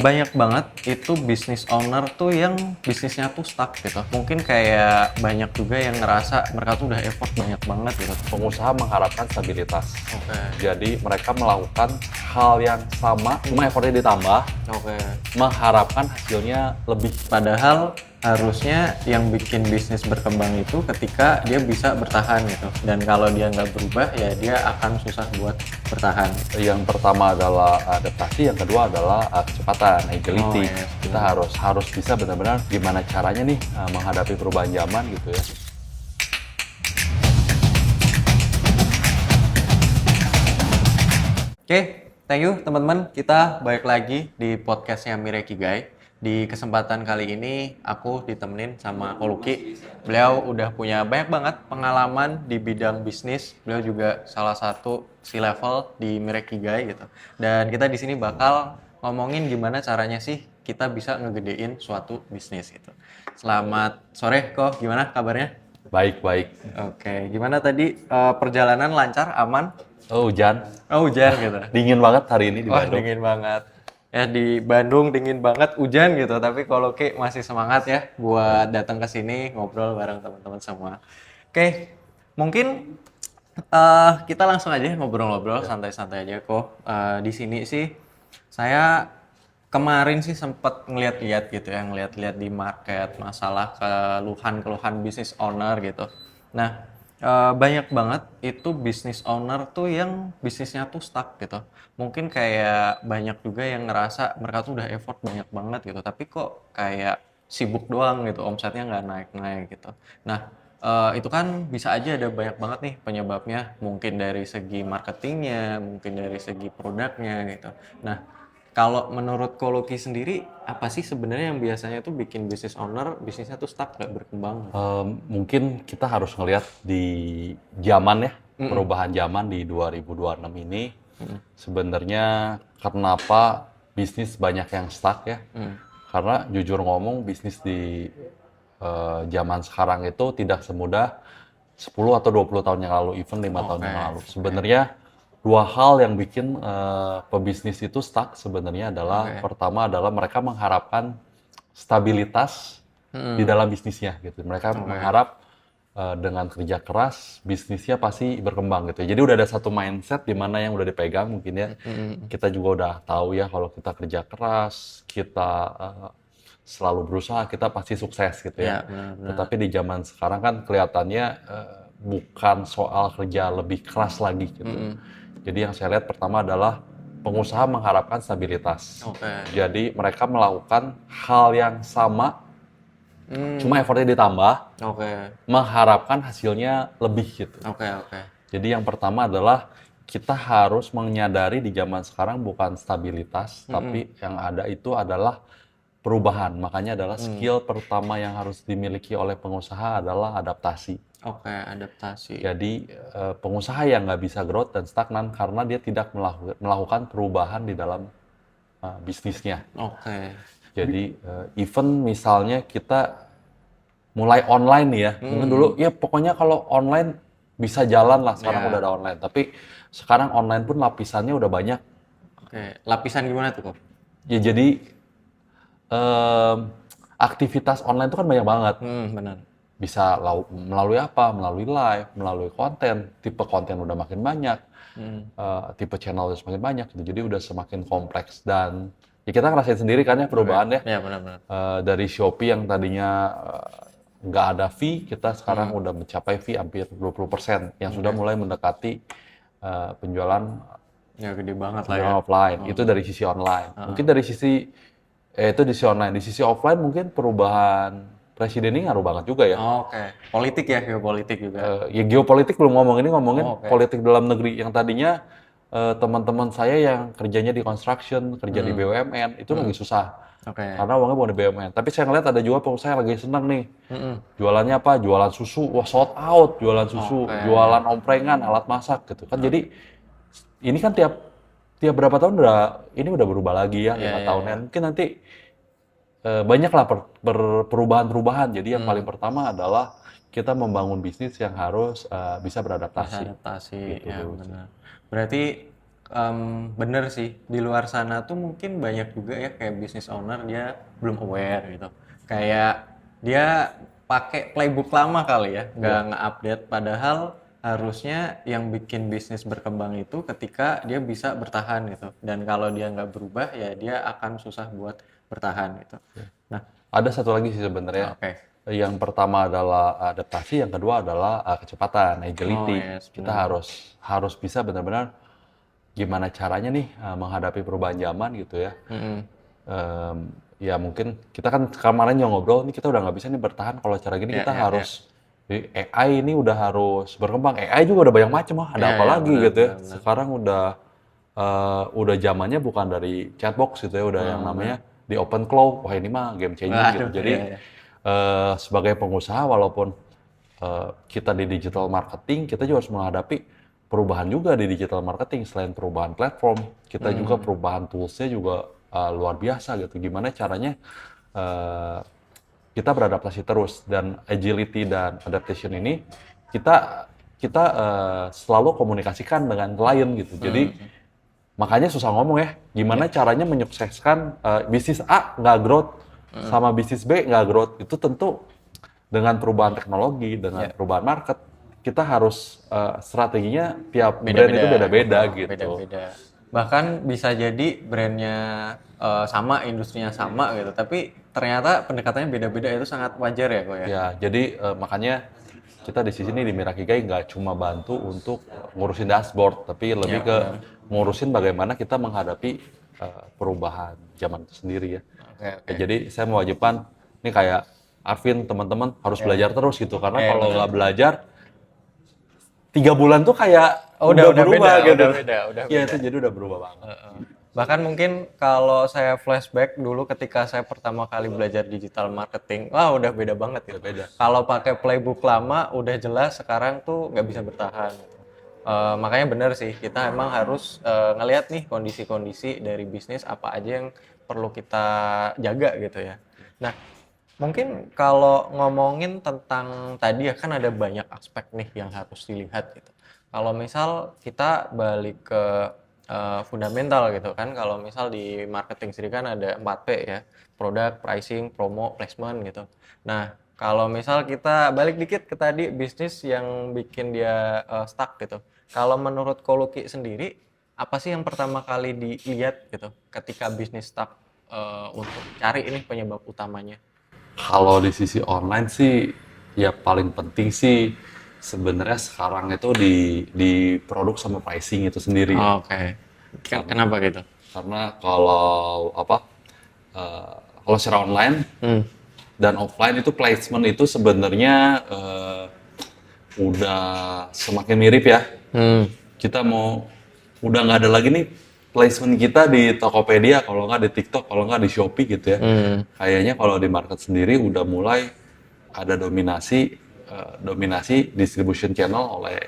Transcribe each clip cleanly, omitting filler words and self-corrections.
Banyak banget itu bisnis owner tuh yang bisnisnya tuh stuck gitu. Mungkin kayak banyak juga yang ngerasa mereka tuh udah effort banyak banget gitu. Pengusaha mengharapkan stabilitas. Oke. Jadi mereka melakukan hal yang sama, cuma effortnya ditambah, Oke. mengharapkan hasilnya lebih. Padahal harusnya yang bikin bisnis berkembang itu ketika dia bisa bertahan gitu. Dan kalau dia nggak berubah ya dia akan susah buat bertahan. Yang pertama adalah adaptasi, yang kedua adalah kecepatan, agility. Oh, iya. Kita harus bisa benar-benar gimana caranya nih menghadapi perubahan zaman gitu ya. Oke, thank you teman-teman. Kita balik lagi di podcastnya Mirekigai. Di kesempatan kali ini aku ditemenin sama Koluki. Beliau udah punya banyak banget pengalaman di bidang bisnis. Beliau juga salah satu C-level di Mirekigai gitu. Dan kita di sini bakal ngomongin gimana caranya sih kita bisa ngegedein suatu bisnis gitu. Selamat sore, kok gimana kabarnya? Baik. Oke, gimana tadi perjalanan lancar, aman? Oh, hujan. Oh, hujan gitu. Dingin banget hari ini di Wah, Bandung. dingin banget. Ya di Bandung dingin banget, hujan gitu. Tapi kalau Ki masih semangat ya buat datang ke sini ngobrol bareng teman-teman semua. Oke, mungkin kita langsung aja ngobrol-ngobrol santai-santai aja kok. Di sini sih saya kemarin sih sempat ngeliat-liat gitu ya, ngeliat-liat di market masalah keluhan-keluhan bisnis owner gitu. Nah, banyak banget itu bisnis owner tuh yang bisnisnya tuh stuck gitu. Mungkin kayak banyak juga yang ngerasa mereka tuh udah effort banyak banget gitu, tapi kok kayak sibuk doang gitu, omsetnya nggak naik-naik gitu. Nah, itu kan bisa aja ada banyak banget nih penyebabnya, mungkin dari segi marketingnya, mungkin dari segi produknya gitu. Nah, kalau menurut Koloki sendiri, apa sih sebenarnya yang biasanya tuh bikin bisnis owner bisnisnya tuh stuck nggak berkembang? Mungkin kita harus ngelihat di zaman ya, perubahan zaman di 2026 ini. Sebenarnya kenapa bisnis banyak yang stuck ya? Karena jujur ngomong bisnis di zaman sekarang itu tidak semudah 10 atau 20 tahun yang lalu, even 5 tahun yang lalu. Sebenarnya dua hal yang bikin pebisnis itu stuck sebenarnya adalah pertama adalah mereka mengharapkan stabilitas di dalam bisnisnya gitu. Mereka mengharap dengan kerja keras bisnisnya pasti berkembang gitu. Jadi udah ada satu mindset di mana yang udah dipegang mungkin ya. Kita juga udah tahu ya kalau kita kerja keras, kita selalu berusaha, kita pasti sukses gitu ya. Benar-benar. Tetapi di zaman sekarang kan kelihatannya bukan soal kerja lebih keras lagi gitu. Jadi yang saya lihat pertama adalah pengusaha mengharapkan stabilitas. Jadi mereka melakukan hal yang sama, cuma effortnya ditambah, mengharapkan hasilnya lebih gitu. Jadi yang pertama adalah kita harus menyadari di zaman sekarang bukan stabilitas, tapi yang ada itu adalah perubahan. Makanya adalah skill pertama yang harus dimiliki oleh pengusaha adalah adaptasi. Adaptasi. Jadi pengusaha yang nggak bisa growth dan stagnan karena dia tidak melakukan perubahan di dalam bisnisnya. Jadi even misalnya kita mulai online nih ya, mungkin dulu ya pokoknya kalau online bisa jalan lah, sekarang udah ada online. Tapi sekarang online pun lapisannya udah banyak. Lapisan gimana tuh kok? Ya jadi aktivitas online itu kan banyak banget. Benar. Bisa melalui apa? Melalui live, melalui konten. Tipe konten udah makin banyak, tipe channel udah semakin banyak. Gitu. Jadi udah semakin kompleks dan ya kita ngerasain sendiri kan ya perubahannya. Benar-benar. Dari Shopee yang tadinya nggak ada fee, kita sekarang udah mencapai fee hampir 20%, yang sudah mulai mendekati penjualan Ya gede banget lah ya. offline. Itu dari sisi online. Mungkin dari sisi itu di sisi online. Di sisi offline mungkin perubahan presiden ini ngaruh banget juga ya. Politik ya, geopolitik juga. Ya geopolitik belum ngomongin politik dalam negeri. Yang tadinya teman-teman saya yang kerjanya di construction, kerja di BUMN, itu lagi susah. Karena uangnya bukan di BUMN. Tapi saya ngeliat ada juga pengusaha yang lagi senang nih. Jualannya apa? Jualan susu. Wah, sold out jualan susu. Jualan omprengan, alat masak gitu kan. Jadi ini kan tiap berapa tahun ini udah berubah lagi ya, 5 tahunan. Mungkin nanti banyaklah perubahan-perubahan. Jadi yang paling pertama adalah kita membangun bisnis yang harus bisa beradaptasi. Gitu, ya benar. Berarti Bener sih, di luar sana tuh mungkin banyak juga ya kayak business owner dia belum aware gitu. Kayak dia pakai playbook lama kali ya, nggak Iya. nge-update. Padahal harusnya yang bikin bisnis berkembang itu ketika dia bisa bertahan gitu. Dan kalau dia nggak berubah ya dia akan susah buat bertahan gitu. Nah, Ada satu lagi sih sebenarnya. oke. Yang pertama adalah adaptasi, yang kedua adalah kecepatan, Oh agility. yes, Kita benar. harus bisa benar-benar gimana caranya nih menghadapi perubahan zaman gitu ya. Mm-mm. Ya mungkin kita kan kemarin yang ngobrol nih kita udah nggak bisa nih bertahan kalau cara gini Ya, kita ya, ya. harus di AI ini udah harus berkembang. AI juga udah banyak macam ada Ya, apa ya, lagi benar, gitu ya. benar, benar. Sekarang udah zamannya bukan dari chatbox gitu ya, udah yang Benar. namanya di open cloud. Wah ini mah game changing gitu. Waduh, Jadi ya, ya. sebagai pengusaha walaupun kita di digital marketing, kita juga harus menghadapi perubahan juga di digital marketing. Selain perubahan platform, kita juga perubahan toolsnya juga luar biasa gitu. Gimana caranya eh, kita beradaptasi terus dan agility dan adaptation ini kita kita selalu komunikasikan dengan klien gitu. Jadi makanya susah ngomong ya, gimana caranya menyukseskan bisnis A nggak growth sama bisnis B nggak growth. Itu tentu dengan perubahan teknologi, dengan Ya. perubahan market, kita harus strateginya tiap brand Beda-beda, itu beda-beda oh, gitu. beda-beda. Bahkan bisa jadi brandnya sama, industrinya sama gitu, tapi ternyata pendekatannya beda-beda itu sangat wajar ya kok ya. Ya, jadi makanya kita di sini di Mirakigai nggak cuma bantu untuk ngurusin dashboard, tapi lebih Ya, ke benar. ngurusin bagaimana kita menghadapi perubahan zaman itu sendiri ya. Oke, Ya, oke. jadi saya mewajibkan, ini kayak Arvin, teman-teman harus belajar terus gitu, karena Ya, kalau benar. nggak belajar, 3 bulan tuh kayak Oh, udah udah berubah beda, gitu. udah Iya, beda. itu jadi udah berubah banget. Bahkan mungkin kalau saya flashback dulu ketika saya pertama kali belajar digital marketing, wah udah beda banget gitu. Udah beda. Kalau pakai playbook lama udah jelas sekarang tuh nggak bisa bertahan. Makanya benar sih kita emang harus ngelihat nih kondisi-kondisi dari bisnis apa aja yang perlu kita jaga gitu ya. Nah, mungkin kalau ngomongin tentang tadi ya kan ada banyak aspek nih yang harus dilihat gitu. Kalau misal kita balik ke fundamental gitu kan, kalau misal di marketing sendiri kan ada 4P ya, produk, pricing, promo, placement gitu. Nah, kalau misal kita balik dikit ke tadi bisnis yang bikin dia stuck gitu. Kalau menurut Koluki sendiri, apa sih yang pertama kali dilihat gitu ketika bisnis stuck untuk cari ini penyebab utamanya? Kalau di sisi online sih, ya paling penting sih sebenarnya sekarang itu di produk sama pricing itu sendiri ya. Oke. Kenapa gitu? Karena kalau apa, eh, kalau secara online Hmm. dan offline itu placement itu sebenarnya udah semakin mirip ya. Hmm. Kita udah nggak ada lagi nih placement kita di Tokopedia, kalau nggak di TikTok, kalau nggak di Shopee gitu ya. Kayaknya kalau di market sendiri udah mulai ada dominasi distribution channel oleh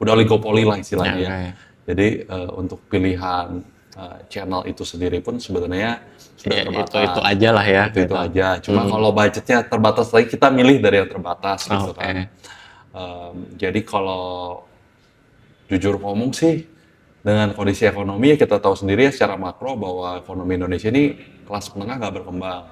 udah oligopoli lah istilahnya ya. Oke. Jadi untuk pilihan channel itu sendiri pun sebenarnya sudah Ya, terbatas. itu aja lah ya. Itu gitu. aja. Cuma kalau budgetnya terbatas lagi, kita milih dari yang terbatas gitu Oke. kan. Jadi kalau jujur ngomong sih, dengan kondisi ekonomi ya kita tahu sendiri ya secara makro bahwa ekonomi Indonesia ini kelas menengah nggak berkembang.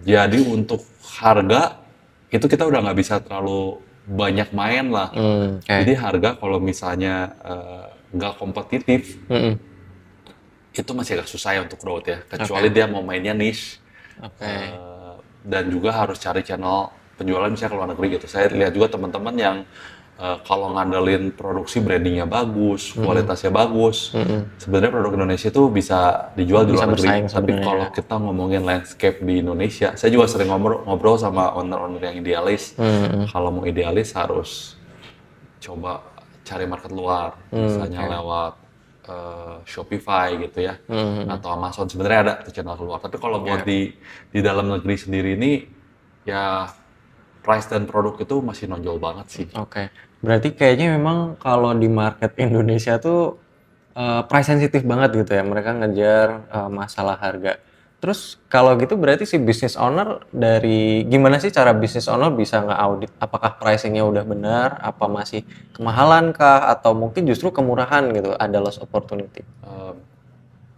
Jadi untuk harga itu kita udah nggak bisa terlalu banyak main lah. Oke. Jadi harga kalau misalnya nggak kompetitif, itu masih agak susah ya untuk growth ya. Kecuali dia mau mainnya niche. Oke. Dan juga harus cari channel penjualan misalnya ke luar negeri gitu. Saya lihat juga teman-teman yang kalau ngandelin produksi brandingnya bagus, kualitasnya bagus, sebenarnya produk Indonesia itu bisa dijual di Bisa luar negeri. bersaing Tapi sebenarnya kalau ya. kita ngomongin landscape di Indonesia, saya juga sering ngobrol sama owner-owner yang idealis. Kalau mau idealis harus coba cari market luar, misalnya lewat Shopify gitu ya, atau Amazon. Sebenarnya ada tuh channel keluar. Tapi kalau buat di dalam negeri sendiri ini, ya price dan produk itu masih nonjol banget sih. Oke. Berarti kayaknya memang kalau di market Indonesia tuh price sensitif banget gitu ya. Mereka ngejar masalah harga. Terus kalau gitu berarti si business owner gimana sih cara business owner bisa nge-audit apakah pricing-nya udah benar, apa masih kemahalan kah, atau mungkin justru kemurahan gitu, ada loss opportunity? Eh,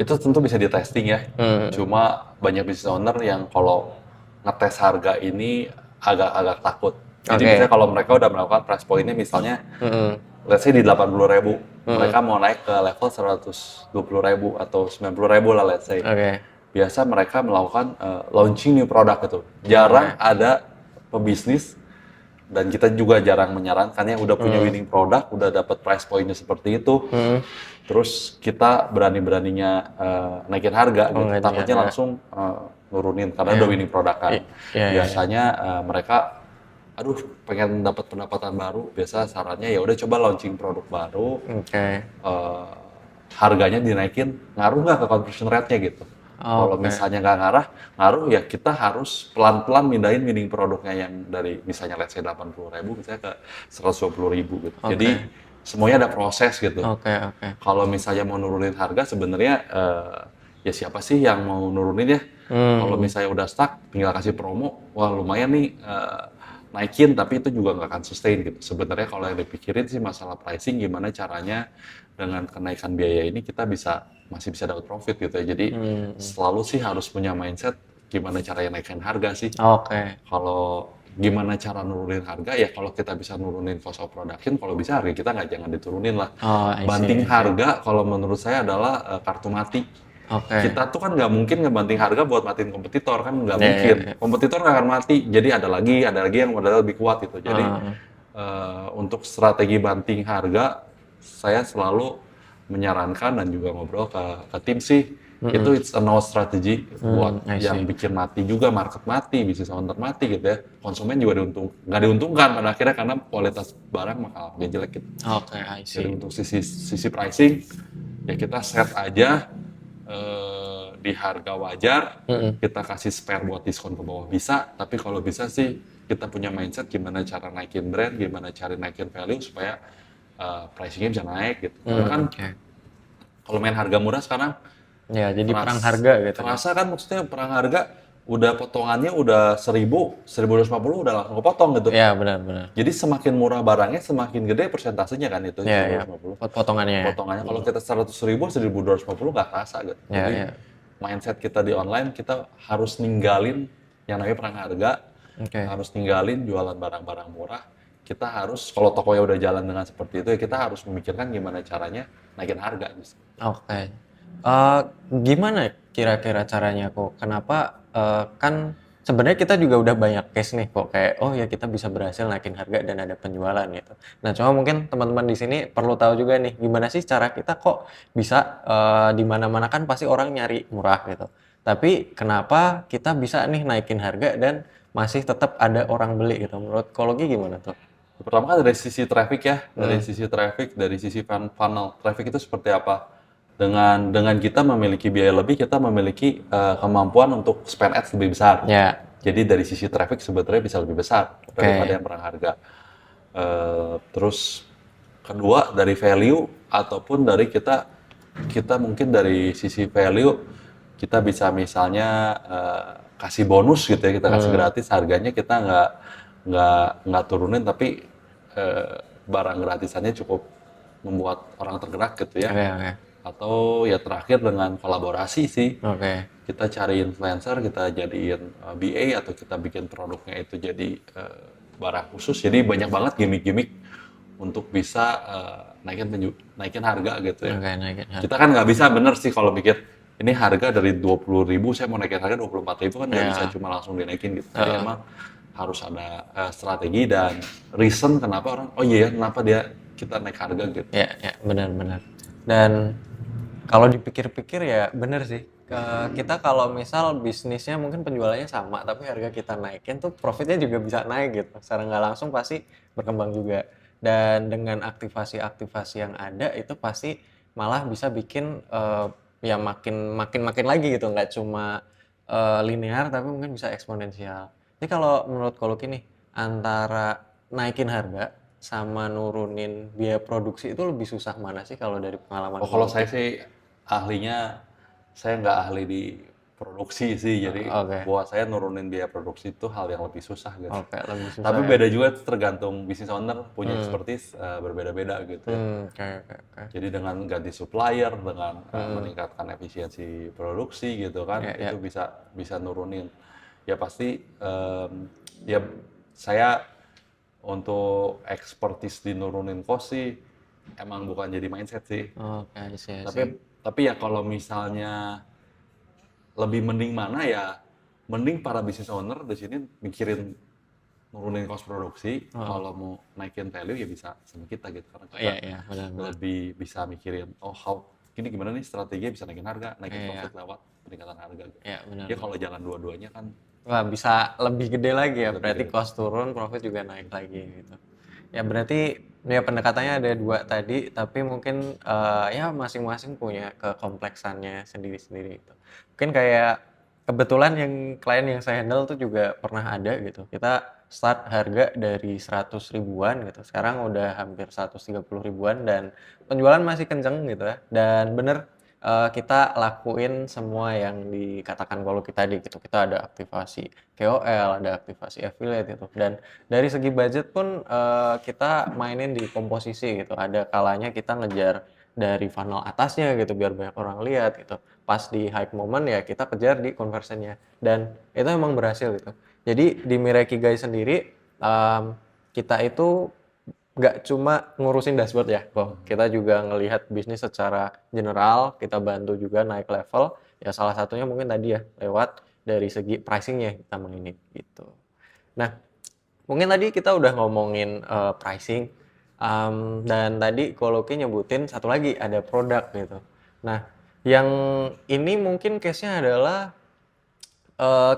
itu tentu bisa di testing ya. Hmm. Cuma banyak business owner yang kalau ngetes harga ini agak-agak takut. Jadi Oke. misalnya kalau mereka udah melakukan price point-nya misalnya, Mm-mm. let's say di 80.000, Mm-mm. mereka mau naik ke level 120.000 atau 90.000 lah let's say. Oke. Biasa mereka melakukan launching new product itu. Jarang Oke. ada pebisnis dan kita juga jarang menyarankan yang udah punya winning product, udah dapat price point-nya seperti itu, terus kita berani-beraninya naikin harga Oh, gitu. nggak Takutnya harga. langsung nurunin karena udah winning product kan. Iya, iya. Biasanya mereka, aduh pengen dapat pendapatan baru, biasa sarannya ya udah coba launching produk baru, Oke. harganya dinaikin, ngaruh nggak ke conversion rate-nya gitu. Kalau Oke. misalnya nggak ngaruh ya kita harus pelan-pelan mindahin winning produknya yang dari misalnya let's say 80.000 misalnya ke 120.000 gitu. Oke. Jadi semuanya ada proses gitu. Oke, oke. Kalau misalnya mau nurunin harga sebenarnya ya siapa sih yang mau nurunin ya? Kalau misalnya udah stuck tinggal kasih promo, wah lumayan nih naikin tapi itu juga nggak akan sustain gitu. Sebenarnya kalau yang dipikirin sih masalah pricing gimana caranya dengan kenaikan biaya ini kita masih bisa dapat profit gitu ya. Jadi selalu sih harus punya mindset gimana caranya naikin harga sih. Oke. Kalau gimana cara nurunin harga ya kalau kita bisa nurunin cost of production, kalau bisa harga kita nggak jangan diturunin lah. Oh, I see, Banting I see. harga kalau menurut saya adalah kartu mati. Oke. Kita tuh kan nggak mungkin ngebanting harga buat matiin kompetitor kan nggak Iya, mungkin. iya, iya. Kompetitor nggak akan mati. Jadi ada lagi yang modalnya lebih kuat gitu. Jadi untuk strategi banting harga saya selalu menyarankan dan juga ngobrol ke tim sih itu it's a no strategy buat I yang see. bikin mati juga market mati, bisnis owner mati gitu ya. Konsumen juga nggak diuntungkan pada akhirnya karena kualitas barang bakal lebih jelek gitu. Oke, I Jadi see. untuk sisi pricing ya kita set aja di harga wajar, kita kasih spare buat diskon ke bawah bisa, tapi kalau bisa sih kita punya mindset gimana cara naikin brand, gimana cara naikin value supaya pricingnya bisa naik gitu. Karena kan Oke. kalau main harga murah sekarang Ya, jadi perang harga gitu. terasa kan maksudnya perang harga udah potongannya udah 1.250 udah langsung kepotong gitu. Ya, benar-benar. Jadi semakin murah barangnya semakin gede persentasenya kan itu Ya, ya. 150. Potongannya ya. Potongannya kalau kita 100.000, 1.250 nggak terasa gitu. Ya, Jadi ya. mindset kita di online kita harus ninggalin yang namanya perang harga, Oke. harus ninggalin jualan barang-barang murah. Kita harus kalau tokonya udah jalan dengan seperti itu ya kita harus memikirkan gimana caranya naikin harga. Oke. Gimana kira-kira caranya kok? Kenapa kan sebenarnya kita juga udah banyak case nih kok kayak oh ya kita bisa berhasil naikin harga dan ada penjualan gitu. Nah, cuma mungkin teman-teman di sini perlu tahu juga nih gimana sih cara kita kok bisa di mana-mana kan pasti orang nyari murah gitu. Tapi kenapa kita bisa nih naikin harga dan masih tetap ada orang beli gitu. Menurut Kologi gimana tuh? Pertama kan dari sisi traffic ya, dari sisi traffic, dari sisi funnel. Traffic itu seperti apa? Dengan kita memiliki biaya lebih, kita memiliki kemampuan untuk spend ads lebih besar. Ya. Jadi dari sisi traffic sebetulnya bisa lebih besar daripada yang perang harga. Terus kedua dari value ataupun dari kita mungkin dari sisi value kita bisa misalnya kasih bonus gitu ya, kita kasih gratis harganya kita nggak turunin tapi barang gratisannya cukup membuat orang tergerak gitu ya. Oke, oke. Atau ya terakhir dengan kolaborasi sih. Oke. Kita cari influencer, kita jadiin BA atau kita bikin produknya itu jadi barang khusus. Jadi banyak banget gimmick-gimmick untuk bisa naikin harga gitu ya. Oke, naikin harga. Kita kan nggak bisa bener sih kalau mikir ini harga dari 20.000 saya mau naikin harga 24.000 kan nggak bisa cuma langsung dinaikin gitu. Jadi emang harus ada strategi dan reason kenapa orang oh iya ya kenapa kita naik harga gitu. Ya, ya, benar-benar. Dan kalau dipikir-pikir ya benar sih. Kita kalau misal bisnisnya mungkin penjualannya sama, tapi harga kita naikin tuh profitnya juga bisa naik gitu. Secara nggak langsung pasti berkembang juga. Dan dengan aktivasi-aktivasi yang ada itu pasti malah bisa bikin ya makin lagi gitu. Nggak cuma linear tapi mungkin bisa eksponensial. Jadi kalau menurut Koloki nih antara naikin harga sama nurunin biaya produksi itu lebih susah mana sih kalau dari pengalaman? Oh, kalau saya sih ahlinya, saya nggak ahli di produksi sih. Jadi Oke. buat saya nurunin biaya produksi itu hal yang lebih susah gitu. Oke, lebih susah Tapi ya. beda juga tergantung business owner punya expertise berbeda-beda gitu ya. Oke, oke, oke. Jadi dengan ganti supplier, dengan meningkatkan efisiensi produksi gitu kan, Ya, ya. itu bisa nurunin. Ya pasti ya saya untuk expertise di nurunin cost sih emang bukan jadi mindset sih. Oke, I see, I Tapi see. tapi ya kalau misalnya lebih mending mana ya, mending para business owner di sini mikirin nurunin cost produksi. Kalau mau naikin value ya bisa sama kita gitu, karena kita Iya, iya, benar-benar. lebih bisa mikirin gini gimana nih strateginya bisa naikin harga, naikin Iya. profit lewat peningkatan harga gitu. Iya, benar. Ya kalau jalan dua-duanya kan Wah, bisa lebih gede lagi ya. lebih Berarti gede. cost turun, profit juga naik lagi gitu. Ya berarti ya pendekatannya ada dua tadi, tapi mungkin ya masing-masing punya kekompleksannya sendiri-sendiri gitu. Mungkin kayak kebetulan yang klien yang saya handle tuh juga pernah ada gitu. Kita start harga dari 100 ribuan gitu. Sekarang udah hampir 130 ribuan dan penjualan masih kenceng gitu ya. Dan bener kita lakuin semua yang dikatakan kalau kita di gitu. Kita ada aktivasi KOL, ada aktivasi affiliate gitu. Dan dari segi budget pun kita mainin di komposisi gitu. Ada kalanya kita ngejar dari funnel atasnya gitu biar banyak orang lihat gitu. Pas di hype moment ya kita kejar di conversionnya. Dan itu emang berhasil gitu. Jadi di Mirekigai sendiri kita itu nggak cuma ngurusin dashboard ya kok. Kita juga ngelihat bisnis secara general, kita bantu juga naik level. Ya salah satunya mungkin tadi ya lewat dari segi pricingnya kita mainin gitu. Nah, mungkin tadi kita udah ngomongin pricing, dan tadi Koloki nyebutin satu lagi ada produk gitu. Nah, yang ini mungkin case-nya adalah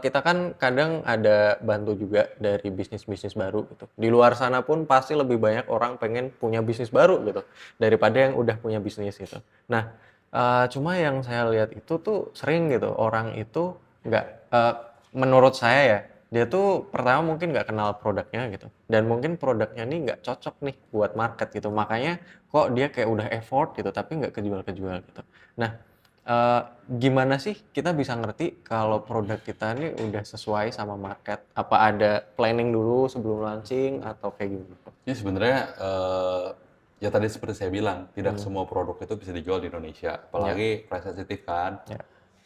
kita kan kadang ada bantu juga dari bisnis-bisnis baru gitu. Di luar sana pun pasti lebih banyak orang pengen punya bisnis baru gitu daripada yang udah punya bisnis gitu. Nah, cuma yang saya lihat itu tuh sering gitu orang itu nggak, menurut saya ya, dia tuh pertama mungkin nggak kenal produknya gitu dan mungkin produknya nih nggak cocok nih buat market gitu. Makanya kok dia kayak udah effort gitu tapi nggak kejual-kejual gitu. Nah, gimana sih kita bisa ngerti kalau produk kita ini udah sesuai sama market? Apa ada planning dulu sebelum launching atau kayak gimana? Ini sebenarnya ya tadi seperti saya bilang, tidak semua produk itu bisa dijual di Indonesia, apalagi price sensitive kan. Ya.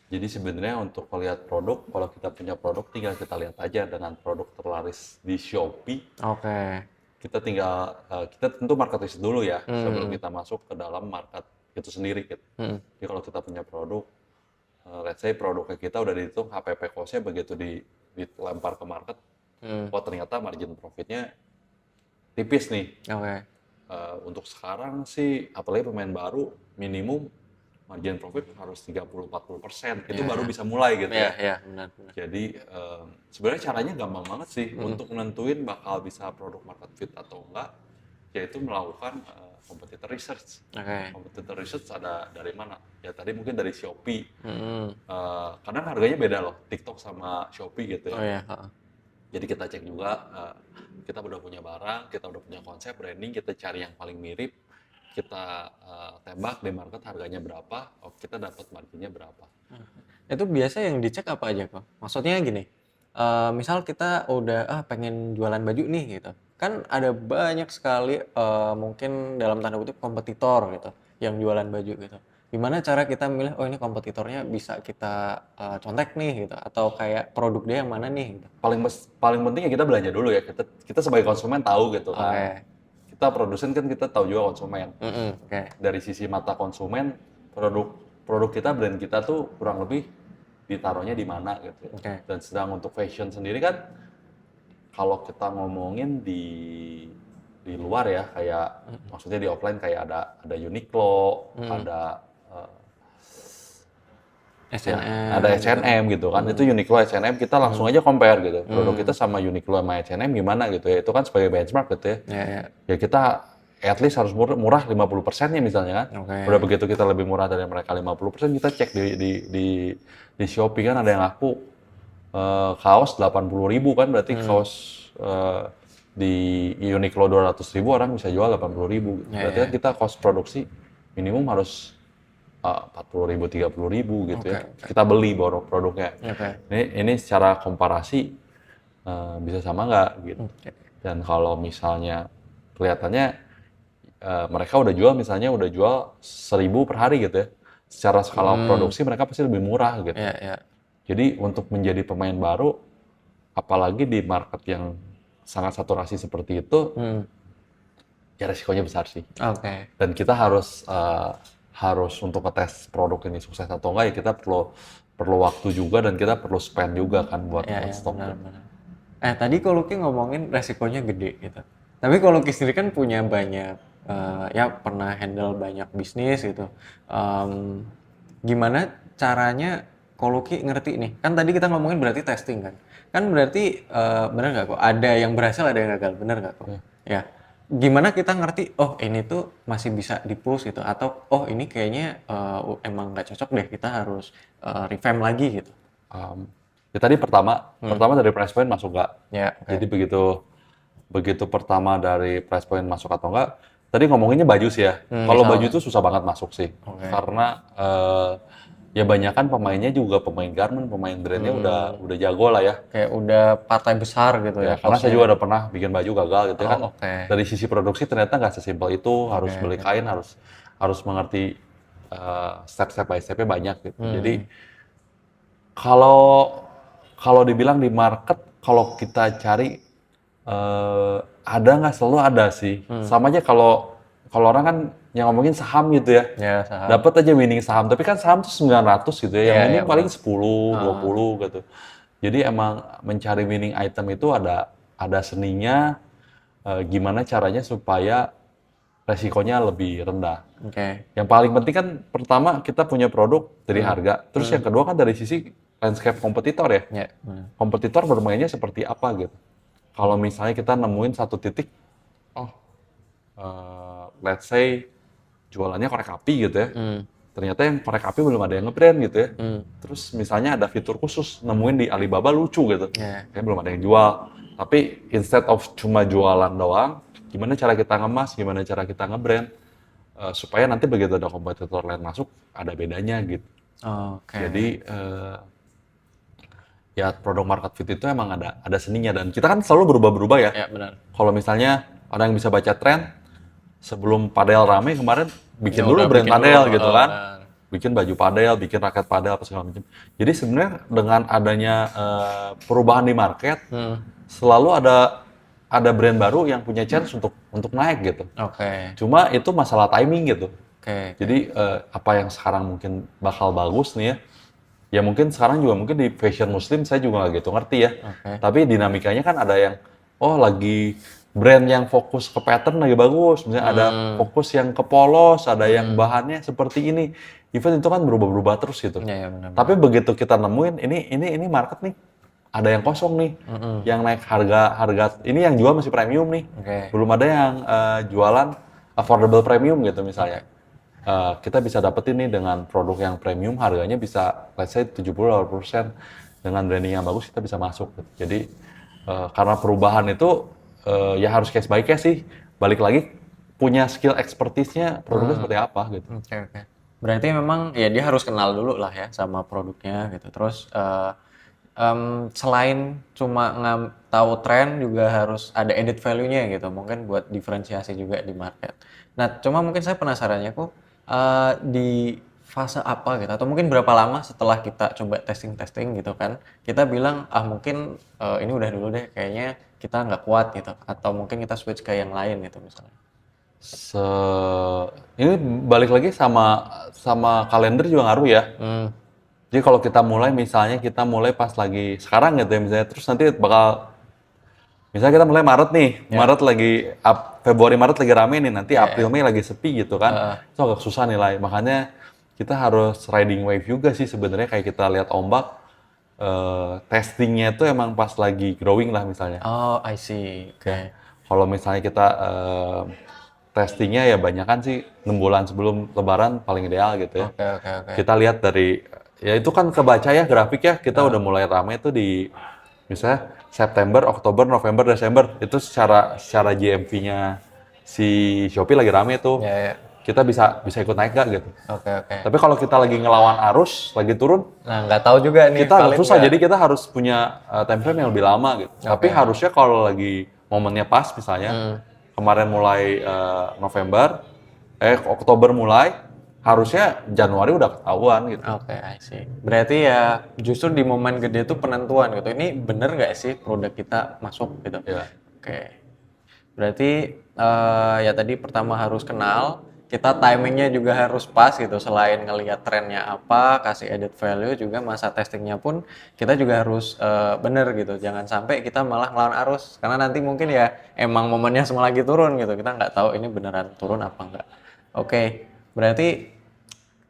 Jadi sebenarnya untuk melihat produk, kalau kita punya produk tinggal kita lihat aja dengan produk terlaris di Shopee, Oke. kita tinggal kita tentu market riset dulu ya sebelum kita masuk ke dalam market itu sendiri gitu. Jadi kalau kita punya produk, let's say produknya kita udah dihitung HPP cost-nya begitu dilempar ke market, oh ternyata margin profitnya tipis nih. Oke. Untuk sekarang sih, apalagi pemain baru, minimum margin profit harus 30-40%. Itu baru bisa mulai gitu Iya, ya. iya, benar, benar. Jadi sebenarnya caranya gampang banget sih untuk nentuin bakal bisa produk market fit atau enggak, yaitu melakukan competitor research. Oke. Competitor research ada dari mana? Ya tadi mungkin dari Shopee. Kadang harganya beda loh, TikTok sama Shopee gitu ya. Oh ya, heeh. Jadi kita cek juga, kita udah punya barang, kita udah punya konsep branding, kita cari yang paling mirip, kita tembak di market harganya berapa, kita dapat marginnya berapa. Itu biasa yang dicek apa aja kok? Maksudnya gini, misal kita udah pengen jualan baju nih gitu, kan ada banyak sekali mungkin dalam tanda kutip kompetitor gitu yang jualan baju gitu. Gimana cara kita milih, oh ini kompetitornya bisa kita contek nih gitu, atau kayak produk dia yang mana nih gitu. Paling penting ya kita belanja dulu ya, kita sebagai konsumen tahu gitu kan. Oke. Kita produsen kan kita tahu juga konsumen. Oke. Dari sisi mata konsumen, produk kita, brand kita tuh kurang lebih ditaruhnya di mana gitu. Oke. Dan sedang untuk fashion sendiri kan, kalau kita ngomongin di luar ya, kayak maksudnya di offline kayak ada Uniqlo, ada SNM. ada H&M gitu kan. Itu Uniqlo H&M, kita langsung aja compare gitu. Produk kita sama Uniqlo sama H&M gimana gitu ya. Itu kan sebagai benchmark gitu ya. Ya, ya. Ya kita at least harus murah 50%-nya misalnya kan. Oke. Udah begitu kita lebih murah dari mereka 50%, kita cek di Shopee kan ada yang ngaku kaos 80.000 kan, berarti kaos di Uniqlo 200.000 orang bisa jual 80.000. Berarti kan kita cost produksi minimum harus 40.000, 30.000 gitu ya. Oke. Kita beli baru produknya. Oke. Ini secara komparasi bisa sama nggak gitu. Oke. Dan kalau misalnya kelihatannya mereka udah jual 1.000 per hari gitu ya. Secara skala produksi mereka pasti lebih murah gitu. Iya, iya. Jadi untuk menjadi pemain baru, apalagi di market yang sangat saturasi seperti itu, ya resikonya besar sih. Oke. Dan kita harus untuk ngetes produk ini sukses atau enggak ya kita perlu waktu juga dan kita perlu spend juga kan buat Iya, stok. benar-benar. Tadi kalau Lucky ngomongin resikonya gede gitu. Tapi kalau Lucky sendiri kan punya banyak, ya pernah handle banyak bisnis gitu. Gimana caranya kalau Lucky ngerti nih? Kan tadi kita ngomongin berarti testing kan? Kan berarti, bener nggak kok? Ada yang berhasil, ada yang gagal, bener nggak kok? Ya. Gimana kita ngerti, oh ini tuh masih bisa di-push gitu, atau oh ini kayaknya emang nggak cocok deh, kita harus revamp lagi gitu. Ya tadi pertama dari price point masuk nggak? Ya, oke. Jadi begitu pertama dari price point masuk atau enggak, tadi ngomonginnya baju sih ya. Kalau misal. baju itu susah banget masuk sih. Oke. Karena ya banyakan pemainnya juga pemain garment, pemain brandnya udah jago lah ya. Kayak udah partai besar gitu Ya, ya. karena saya juga udah pernah bikin baju gagal gitu Oh, kan. oke. Dari sisi produksi ternyata nggak sesimpel itu, harus beli kain, harus mengerti step by stepnya banyak gitu. Jadi kalau dibilang di market, kalau kita cari ada nggak, selalu ada sih. Sama aja kalau orang kan yang ngomongin saham gitu ya. Ya, saham. Dapat aja winning saham, tapi kan saham tuh 900 gitu ya. Yang Iya, winning iya, paling 10, 20 gitu. Jadi emang mencari winning item itu ada seninya, gimana caranya supaya resikonya lebih rendah. Oke. Yang paling penting kan pertama kita punya produk dari harga, terus yang kedua kan dari sisi landscape kompetitor ya. Ya. Kompetitor bermainnya seperti apa gitu. Kalau misalnya kita nemuin satu titik, let's say jualannya korek api gitu ya. Ternyata yang korek api belum ada yang nge-brand gitu ya. Terus misalnya ada fitur khusus, nemuin di Alibaba lucu gitu. Kayak belum ada yang jual. Tapi instead of cuma jualan doang, gimana cara kita ngemas, gimana cara kita nge-brand, supaya nanti begitu ada kompetitor lain masuk, ada bedanya gitu. Oke. Jadi ya produk market fit itu emang ada seninya dan kita kan selalu berubah-berubah ya. Ya, benar. Kalau misalnya orang yang bisa baca tren, sebelum padel rame kemarin bikin Ya dulu udah brand bikin padel dulu, gitu kan. benar. Bikin baju padel, bikin raket padel apa segala macam. Jadi sebenarnya dengan adanya perubahan di market, selalu ada brand baru yang punya chance untuk naik gitu. Oke. Cuma itu masalah timing gitu. Oke. Jadi apa yang sekarang mungkin bakal bagus nih ya mungkin sekarang juga mungkin di fashion muslim saya juga nggak gitu ngerti ya. Oke. Tapi dinamikanya kan ada yang lagi brand yang fokus ke pattern lagi bagus, misalnya ada fokus yang ke polos, ada yang bahannya seperti ini. Event itu kan berubah-berubah terus gitu. Ya, benar. Tapi begitu kita nemuin ini market nih, ada yang kosong nih, yang naik harga ini yang jual masih premium nih, Oke. belum ada yang jualan affordable premium gitu misalnya. Kita bisa dapetin nih dengan produk yang premium harganya bisa let's say 70-80%, dengan branding yang bagus kita bisa masuk. Jadi karena perubahan itu ya harus case by case sih, balik lagi punya skill expertise-nya produknya seperti apa gitu. Oke. Berarti memang ya dia harus kenal dulu lah ya sama produknya gitu. Terus selain cuma tahu tren juga harus ada added value-nya gitu. Mungkin buat diferensiasi juga di market. Nah, cuma mungkin saya penasarannya kok di fase apa gitu, atau mungkin berapa lama setelah kita coba testing gitu kan, kita bilang mungkin ini udah dulu deh, kayaknya kita nggak kuat gitu, atau mungkin kita switch ke yang lain gitu misalnya. Ini balik lagi sama kalender juga ngaruh ya. Jadi kalau kita mulai pas lagi sekarang gitu ya misalnya, terus nanti misalnya kita mulai Maret nih, Maret lagi Februari Maret lagi rame nih, nanti April Mei lagi sepi gitu kan, itu agak susah nilai. Makanya kita harus riding wave juga sih sebenarnya, kayak kita lihat ombak, testingnya itu emang pas lagi growing lah misalnya. Oh, I see. Oke. Kalau misalnya kita testingnya ya banyakan sih 6 bulan sebelum Lebaran paling ideal gitu ya. Oke. Kita lihat dari, ya itu kan kebaca ya grafik ya, kita udah mulai rame tuh di misalnya September, Oktober, November, Desember, itu secara GMV-nya si Shopee lagi rame tuh. Ya. kita bisa ikut naik nggak gitu. Oke. Tapi kalau kita lagi ngelawan arus, lagi turun, Nah, nggak tahu juga nih kita agak valid susah. nggak. Jadi kita harus punya time frame yang lebih lama gitu. Tapi harusnya kalau lagi momennya pas misalnya, kemarin mulai November, Oktober mulai, harusnya Januari udah ketahuan gitu. Oke, I see. Berarti ya justru di momen gede itu penentuan gitu. Ini bener nggak sih produk kita masuk gitu? Ya. Oke. Berarti ya tadi pertama harus kenal, kita timingnya juga harus pas gitu. Selain ngelihat trennya apa, kasih added value juga masa testingnya pun kita juga harus bener gitu. Jangan sampai kita malah ngelawan arus, karena nanti mungkin ya emang momennya semua lagi turun gitu. Kita nggak tahu ini beneran turun apa enggak. Oke, berarti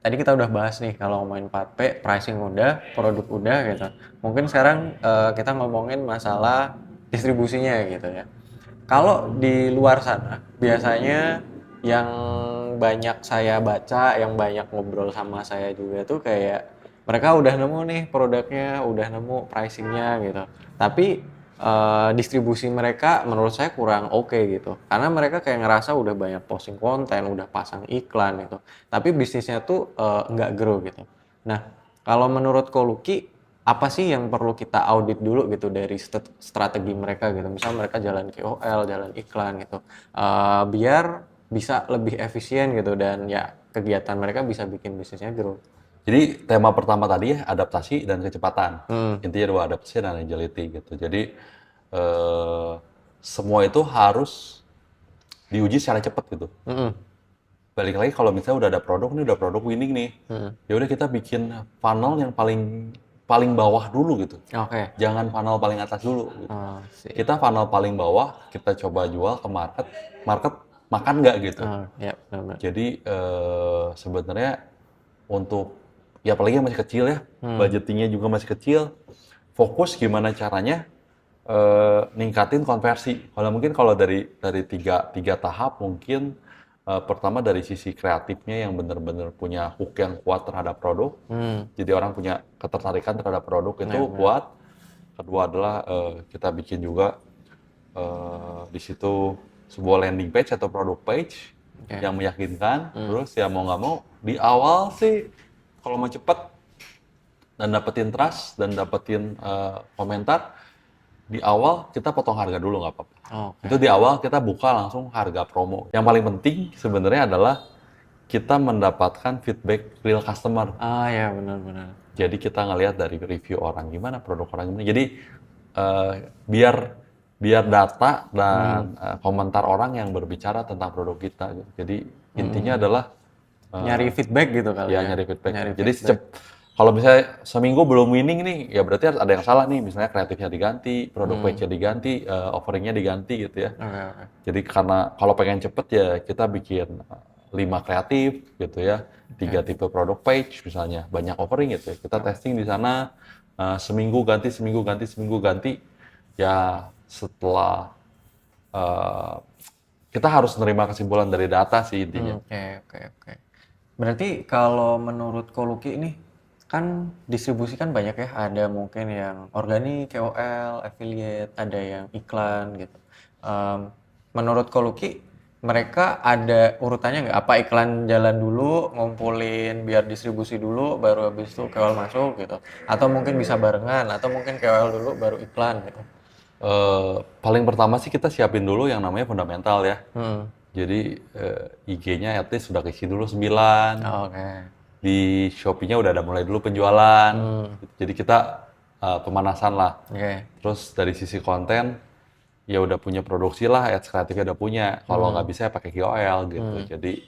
tadi kita udah bahas nih kalau ngomongin 4P, pricing udah, produk udah gitu. Mungkin sekarang kita ngomongin masalah distribusinya gitu ya. Kalau di luar sana, biasanya yang banyak saya baca, yang banyak ngobrol sama saya juga tuh kayak mereka udah nemu nih produknya, udah nemu pricingnya gitu. Tapi distribusi mereka menurut saya kurang oke gitu. Karena mereka kayak ngerasa udah banyak posting konten, udah pasang iklan gitu. Tapi bisnisnya tuh nggak grow gitu. Nah, kalau menurut Koluki, apa sih yang perlu kita audit dulu gitu dari strategi mereka gitu, misal mereka jalan KOL, jalan iklan gitu, biar bisa lebih efisien gitu dan ya kegiatan mereka bisa bikin bisnisnya grow. Jadi tema pertama tadi ya adaptasi dan kecepatan. Intinya dua, adaptasi dan agility gitu. Jadi semua itu harus diuji secara cepat gitu. Balik lagi kalau misalnya udah ada produk nih, udah produk winning nih, ya udah kita bikin funnel yang paling bawah dulu gitu. Oke. Jangan funnel paling atas dulu. Gitu. Sih. Kita funnel paling bawah, kita coba jual ke market makan nggak gitu. Ya benar-benar. Jadi sebenarnya untuk ya apalagi yang masih kecil ya, budgetingnya juga masih kecil, fokus gimana caranya ningkatin konversi. Kalau dari tiga tahap mungkin pertama dari sisi kreatifnya yang benar-benar punya hook yang kuat terhadap produk. Jadi orang punya ketertarikan terhadap produk itu kuat. Kedua adalah kita bikin juga di situ sebuah landing page atau product page yang meyakinkan. Terus ya mau nggak mau di awal sih kalau mau cepat dan dapetin trust dan dapetin komentar, di awal kita potong harga dulu nggak apa-apa. Itu di awal kita buka langsung harga promo. Yang paling penting sebenarnya adalah kita mendapatkan feedback real customer. Ya benar-benar. Jadi kita ngelihat dari review orang gimana, produk orang gimana. Jadi biar data dan komentar orang yang berbicara tentang produk kita. Jadi intinya adalah nyari feedback gitu kali ya. Nyari feedback. Jadi kalau misalnya seminggu belum winning nih, ya berarti harus ada yang salah nih. Misalnya kreatifnya diganti, produk page-nya diganti, offeringnya diganti gitu ya. Jadi karena kalau pengen cepet ya kita bikin 5 kreatif gitu ya, 3 tipe produk page misalnya, banyak offering gitu ya. Kita testing di sana, seminggu ganti. Ya setelah kita harus menerima kesimpulan dari data sih intinya. Oke. Berarti kalau menurut Koluki ini kan distribusi kan banyak ya, ada mungkin yang organik, KOL, affiliate, ada yang iklan gitu. Menurut Koluki mereka ada urutannya nggak? Apa iklan jalan dulu, ngumpulin biar distribusi dulu, baru habis itu KOL masuk gitu? Atau mungkin bisa barengan, atau mungkin KOL dulu baru iklan gitu? Paling pertama sih kita siapin dulu yang namanya fundamental ya. Jadi IG-nya at least sudah keisi dulu 9. Di Shopee-nya udah ada mulai dulu penjualan. Jadi kita pemanasan lah. Terus dari sisi konten ya udah punya produksi lah, ads kreatifnya udah punya. Kalau nggak bisa ya pakai KOL gitu. Jadi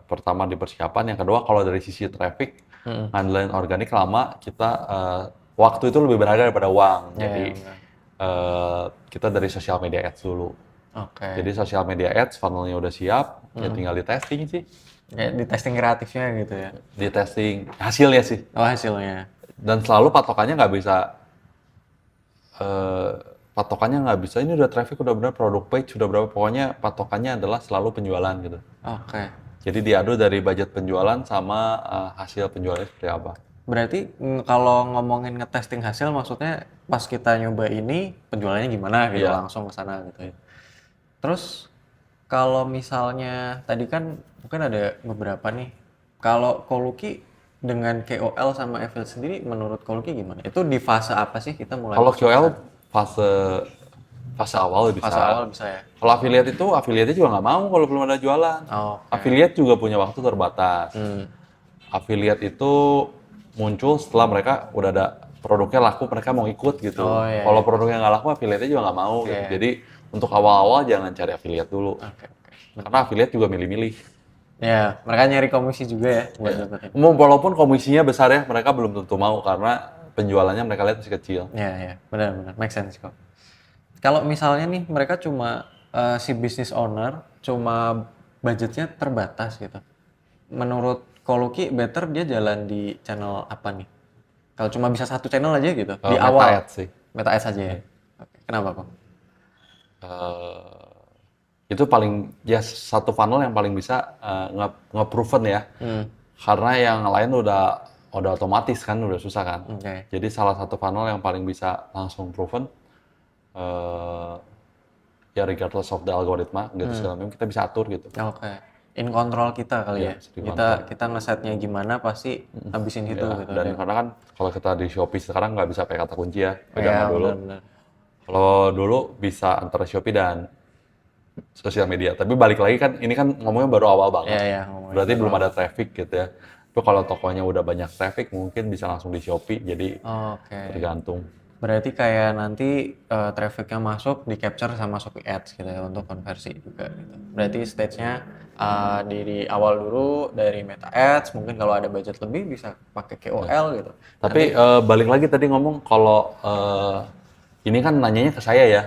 pertama di persiapan, yang kedua kalau dari sisi traffic ngandelin organik lama, kita waktu itu lebih berharga daripada uang. Jadi kita dari social media ads dulu. Jadi social media ads funnelnya udah siap, ya tinggal di testing sih. Ya, di testing kreatifnya gitu ya? Di testing hasilnya sih. Hasilnya. Dan selalu patokannya nggak bisa, ini udah traffic, udah benar, produk page, sudah berapa, pokoknya patokannya adalah selalu penjualan gitu. Jadi diadu dari budget penjualan sama hasil penjualannya seperti apa. Berarti kalau ngomongin ngetesting hasil, maksudnya pas kita nyoba ini penjualannya gimana gitu, langsung ke sana gitu ya. Terus Kalau misalnya tadi kan mungkin ada beberapa nih. Kalau Koluki dengan KOL sama affiliate sendiri, menurut Koluki gimana? Itu di fase apa sih kita mulai Kalau masuk ke KOL sana? fase fase awal Fase bisa. awal bisa ya? Kalau affiliate itu, affiliate juga nggak mau kalau belum ada jualan. Oh, oke. Affiliate juga punya waktu terbatas. Hmm. Affiliate itu muncul setelah mereka udah ada produknya laku, mereka mau ikut gitu. Oh, iya, Kalau iya. produknya nggak laku, affiliate-nya juga nggak mau gitu. Iya. Jadi untuk awal-awal jangan cari affiliate dulu. Oke, oke. Karena affiliate juga milih-milih. Ya, mereka nyari komisi juga ya buat dapetin. Walaupun komisinya besar ya, mereka belum tentu mau karena penjualannya mereka lihat masih kecil. Ya, ya, benar-benar, make sense kok. Kalau misalnya nih mereka cuma si business owner cuma budgetnya terbatas gitu. Menurut Koluki better dia jalan di channel apa nih? Kalau cuma bisa satu channel aja gitu di Meta awal. Ads sih. Meta Ads aja ya. Oke. Kenapa kok? Itu paling ya satu funnel yang paling bisa nge-proven ya. Karena yang lain udah otomatis kan, udah susah kan. Oke. Jadi salah satu funnel yang paling bisa langsung proven ya regardless of the algoritma gitu segala macam kita bisa atur gitu. Oke. In control kita kali Iya, ya. bisa di Kita ngesetnya gimana pasti habisin itu Ya, gitu. dan karena kan kalau kita di Shopee sekarang nggak bisa pakai kata kunci ya, beda Ya, sama dulu. benar-benar. Kalau dulu bisa antara Shopee dan sosial media. Tapi balik lagi kan, ini kan ngomongnya baru awal banget. Iya, iya, ngomongin Berarti belum ada traffic gitu ya. Tapi kalau tokonya udah banyak traffic, mungkin bisa langsung di Shopee. Jadi Oke. tergantung. Berarti kayak nanti trafficnya masuk di capture sama Shopee Ads gitu ya untuk konversi juga gitu. Berarti stage-nya di awal dulu dari Meta Ads, mungkin kalau ada budget lebih bisa pakai KOL gitu. Tapi balik lagi tadi ngomong kalau ini kan nanyanya ke saya ya,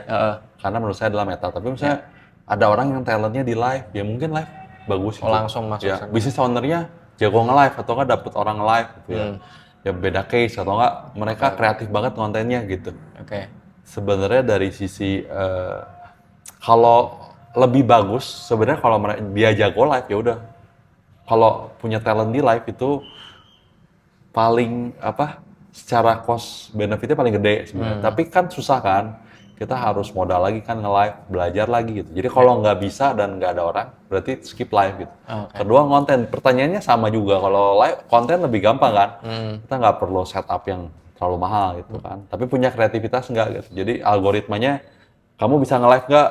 karena menurut saya adalah meta. Tapi misalnya ada orang yang talentnya di live, ya mungkin live bagus gitu. Langsung masuk Ya, sana. bisnis ownernya jago nge-live atau nggak dapet orang nge-live gitu ya. Ya beda case atau nggak mereka kreatif banget kontennya gitu. Oke. Sebenarnya dari sisi kalau lebih bagus sebenarnya kalau dia jago live ya udah. Kalau punya talent di live itu paling apa secara cost benefitnya paling gede sebenarnya. Tapi kan susah kan. Kita harus modal lagi kan nge-live, belajar lagi gitu. Jadi kalau nggak bisa dan nggak ada orang, berarti skip live gitu. Oke. Kedua konten, pertanyaannya sama juga. Kalau live konten lebih gampang kan. Kita nggak perlu setup yang terlalu mahal gitu kan. Tapi punya kreativitas nggak gitu. Jadi algoritmanya, kamu bisa nge-live nggak?